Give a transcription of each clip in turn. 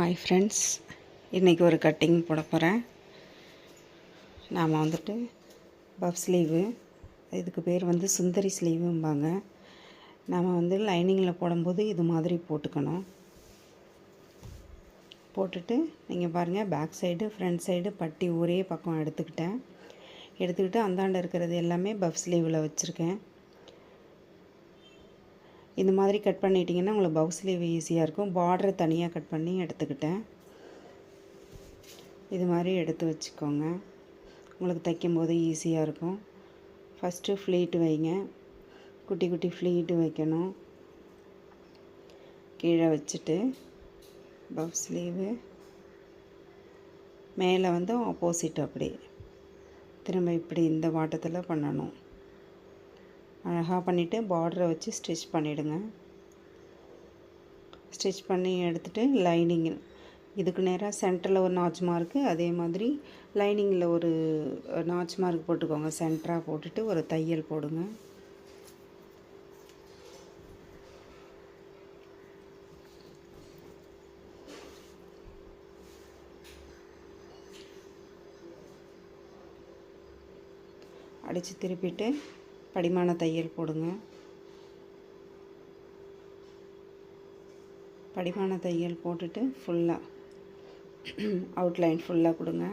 Hi friends, இன்றைக்கி ஒரு cutting போட போகிறேன். நாம் பஃப் ஸ்லீவு, இதுக்கு பேர் சுந்தரி ஸ்லீவும்பாங்க. நாம் லைனிங்கில் போடும்போது இது மாதிரி போட்டுக்கணும். போட்டுட்டு நீங்கள் பாருங்கள், பேக் சைடு ஃப்ரண்ட் சைடு பட்டி ஒரே பக்கம் எடுத்துக்கிட்டு அந்தாண்ட இருக்கிறது எல்லாமே பஃப் ஸ்லீவில் வச்சுருக்கேன். இந்த மாதிரி கட் பண்ணிட்டீங்கன்னா உங்களுக்கு பஃப் ஸ்லீவ் ஈஸியாக இருக்கும். பார்டரை தனியாக கட் பண்ணி எடுத்துக்கிட்டேன். இது மாதிரி எடுத்து வச்சுக்கோங்க, உங்களுக்கு தைக்கும்போது ஈஸியாக இருக்கும். ஃபஸ்ட்டு ஃப்ளீட்டு வைங்க, குட்டி குட்டி ஃப்ளீட்டு வைக்கணும். கீழே வச்சுட்டு பஃப் ஸ்லீவு மேலே ஆப்போசிட் அப்படி திரும்ப இப்படி இந்த வாட்டத்தில் பண்ணணும். அழகாக பண்ணிவிட்டு பார்டரை வச்சு ஸ்டிச் பண்ணிவிடுங்க. ஸ்டிச் பண்ணி எடுத்துகிட்டு லைனிங் இதுக்கு நேராக சென்டரில் ஒரு நாச் மார்க்கு, அதே மாதிரி லைனிங்கில் ஒரு நாச் மார்க் போட்டுக்கோங்க. சென்டராக போட்டுட்டு ஒரு தையல் போடுங்க. அடித்து திருப்பிட்டு படிமான தையல் போடுங்க. படிமான தையல் போட்டுட்டு ஃபுல்லாக அவுட்லைன் ஃபுல்லாக கொடுங்க.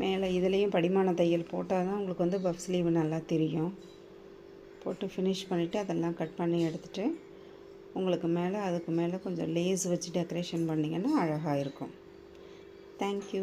மேலே இதுலேயும் படிமான தையல் போட்டால் தான் உங்களுக்கு பஃப் ஸ்லீவ் நல்லா தெரியும். போட்டு ஃபினிஷ் பண்ணிவிட்டு அதெல்லாம் கட் பண்ணி எடுத்துகிட்டு உங்களுக்கு மேலே அதுக்கு மேலே கொஞ்சம் லேஸ் வச்சு டெக்கரேஷன் பண்ணிங்கன்னா அழகாக இருக்கும். தேங்க்யூ.